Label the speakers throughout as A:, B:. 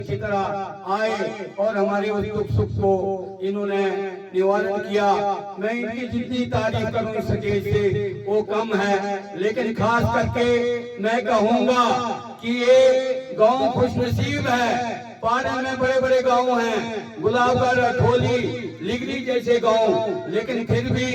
A: इसी तरह आए और हमारे उस दुख सुख को इन्होंने निवारण किया। मैं इनकी जितनी तारीफ करूं इस स्टेज से वो कम है, लेकिन खास करके मैं कहूंगा कि ये गांव खुशनसीब है। पाड़ा में बड़े बड़े गांव हैं, गुलाबगढ़, अठोली, लिगरी जैसे गांव, लेकिन फिर भी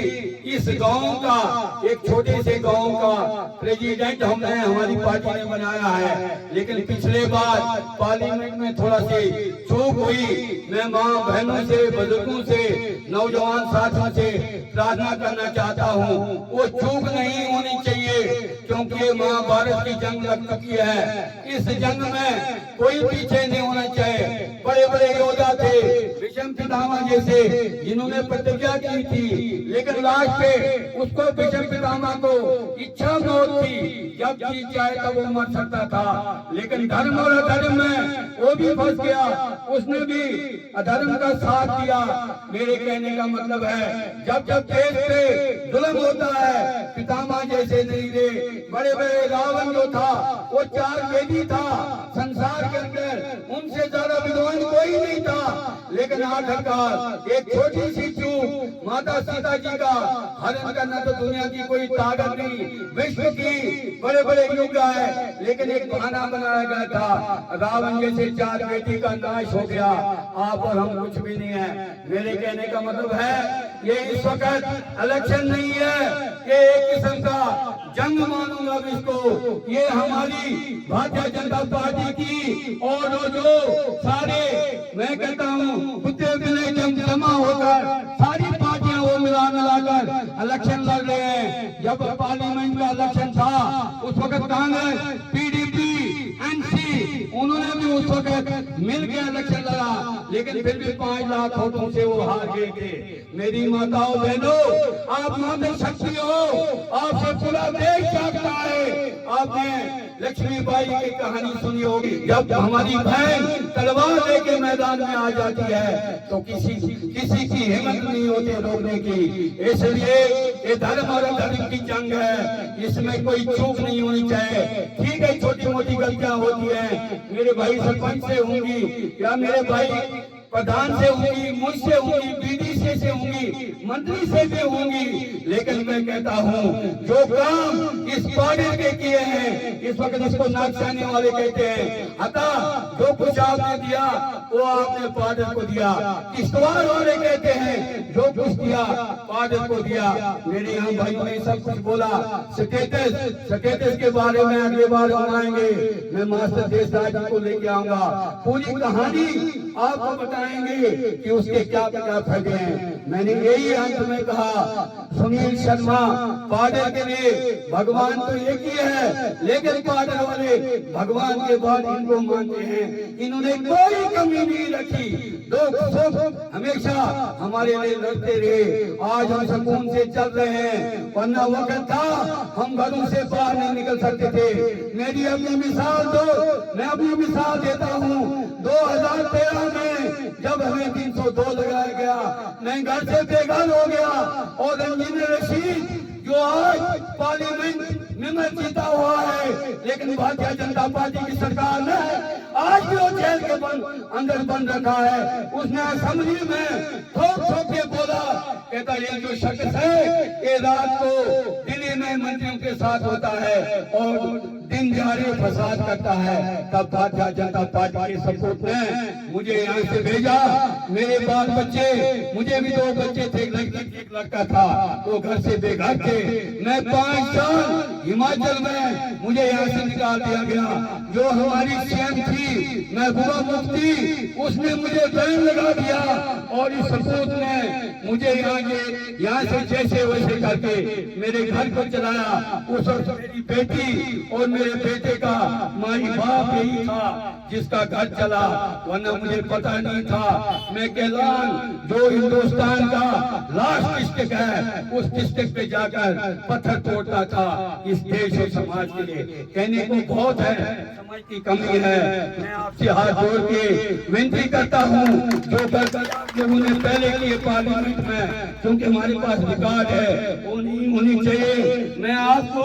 A: इस गांव का, एक छोटे से गांव का प्रेसिडेंट हमने, हमारी पार्टी ने बनाया है। लेकिन पिछले बार पार्लियामेंट में थोड़ा सी चूक हुई। मैं माँ बहनों से, बुजुर्गों से, नौजवान साथियों से प्रार्थना करना चाहता हूँ, वो चूक नहीं होनी चाहिए, क्योंकि महाभारत की जंग लग चुकी है। इस जंग में कोई पीछे नहीं होना चाहिए। बड़े बड़े योद्धा थे, भीष्म पितामह जैसे, जिन्होंने प्रतिज्ञा की थी, लेकिन लास्ट पे उसको भीष्म पितामह को इच्छा मौत थी, जब जी चाहे तब वो मर सकता था, लेकिन धर्म और अधर्म में वो भी फंस गया, उसने भी अधर्म का साथ दिया। मेरे कहने का मतलब है, जब जब देश पे जुल्म होता है, पितामह जैसे नहीं थे, बड़े बड़े रावण जो था वो 4 वेदी था संसार के अंदर, उनसे ज्यादा विद्वान कोई नहीं था। लेकिन आखिरकार एक छोटी सी चूक, माता सीता जी का हरण करना तो दुनिया की कोई ताकत नहीं, विश्व की बड़े बड़े युग है, लेकिन एक बहाना बनाया गया था। रावण जैसे 4 बेटी का नाश हो गया, आप और हम कुछ भी नहीं है। मेरे कहने का मतलब है, ये इस वक्त इलेक्शन नहीं है, ये एक किस्म का जंग मानूंगा इसको। ये हमारी भारतीय जनता पार्टी की और जो सारे, मैं कहता हूँ कुत्ते बिल्ली जमा होकर सारी पार्टियां वो मिलाकर इलेक्शन लड़ रहे हैं। जब पार्लियामेंट का इलेक्शन था, उस वक्त कांग्रेस, पीडीपी, एनसी, उन्होंने भी उस वक्त मिलकर इलेक्शन लड़ा, लेकिन फिर भी 5 लाख वोटों से वो हार गए थे। मेरी माताओं बहनों, आप माता शक्ति हो, आपसे पूरा देश जागता है। आपने लक्ष्मीबाई की कहानी सुनी होगी, जब हमारी बहन तलवार लेके मैदान में आ जाती है तो किसी की हिम्मत नहीं होती रोकने की। इसलिए ये धर्म और अधर्म की जंग है, इसमें कोई चूक नहीं होनी चाहिए। ठीक है, छोटी मोटी गलतियां होती है, मेरे भाई सरपंच से होंगी या मेरे भाई प्रधान से होंगी, मुझसे होंगी, बीडीसी से होंगी, मंत्री से भी होंगी, लेकिन मैं कहता हूँ जो काम इस पार्टी के किए हैं, इस वक्त इसको नाचने वाले कहते हैं, अतः जो कुछ आपने दिया वो आपने पार्टी को दिया। किश्तवाड़ वाले कहते हैं जो कुछ दिया पार्टी को दिया। मेरे यहाँ भाइयों ने सब कुछ बोला। स्टेटस के बारे में अगले बार हम आएंगे, मैं मास्टर देशराज जी को लेके आऊंगा, पूरी कहानी आपको बताएंगे कि उसके क्या क्या फायदे हैं। मैंने यही अंत में कहा, सुनील शर्मा पार्टी के लिए भगवान तो एक ही है, लेकिन पार्टी वाले भगवान के बाद इनको मानते हैं। इन्होंने कोई कमी नहीं रखी, दुख सुख हमेशा हमारे लिए लड़ते रहे। आज हम सुकून से चल रहे हैं, वरना वक्त था हम घरों से बाहर नहीं निकल सकते थे। मेरी अपनी मिसाल दो, मैं अपनी मिसाल देता हूँ। 2013 में जब हमें 302 लगाया गया, मैं घर से बेघर हो गया, और इंजीनियर रशीद जो आज पार्लियामेंट में जीता हुआ है, लेकिन भारतीय जनता पार्टी की सरकार ने आज भी वो जेल के अंदर बंद रखा है। उसने असेंबली में ठोक के बोला, कहता ये जो शख्स है ये रात को दिल्ली में मंत्रियों के साथ होता है और दिन दिहाड़े फसाद करता है। तब भारतीय जनता पार्टी के सपोर्ट ने मुझे यहाँ से भेजा। मेरे बाल बच्चे, मुझे भी 2 बच्चे थे, एक लड़का था, वो घर से बेघर थे। मैं 5 साल हिमाचल में मुझे यहाँ से निकाल दिया गया। जो हमारी सीएम थी महबूबा मुफ्ती, उसने मुझे बैन लगा दिया, और इस सपूत ने मुझे यहाँ से जैसे वैसे करके मेरे घर को चलाया। उस वक्त मेरी बेटी और मेरे बेटे का माई बाप यही था जिसका घर चला, वरना मुझे पता नहीं था। मैं कैलान जो हिंदुस्तान का लास्ट डिस्ट्रिक्ट है, उस डिस्ट्रिक्ट पे जाकर पत्थर तोड़ता था इस देश और समाज के लिए। कहने को बहुत है, समझ की कमी है। मैं आपसे हाथ जोड़ के विनती करता हूँ, जो लोगों ने पहले किए पार्लियामेंट में, क्योंकि हमारे पास रिकॉर्ड है, वो नहीं होनी चाहिए। मैं आपको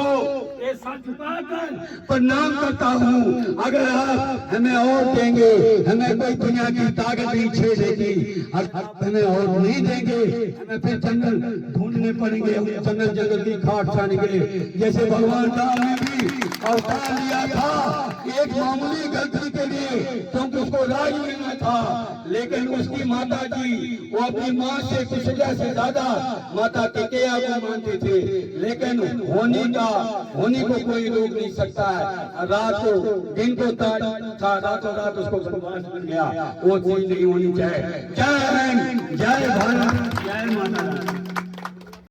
A: ये सर झुकाकर प्रणाम करता हूँ। अगर आप हमें और देंगे, हमें कोई दुनिया की ताकत नहीं छेड़ेगी, आप हमें और नहीं देंगे, हमें फिर जंगल ढूंढने पड़ेंगे, हम जंगल जंगल की खाट छानेंगे। जैसे भगवान राम ने भी अवतार लिया था एक मामूली गलती के लिए, क्योंकि उसको राज मिलना था, लेकिन उसकी माता जी वो अपनी माँ से कुछ से ज्यादा माता केकैया को मानते थे, लेकिन होने को कोई रोक नहीं सकता है। रात को दिन को था, रातों रात उसको वनवास मिल गया, वो चीज नहीं होनी चाहिए। जय हिंद, जय भारत, जय माता।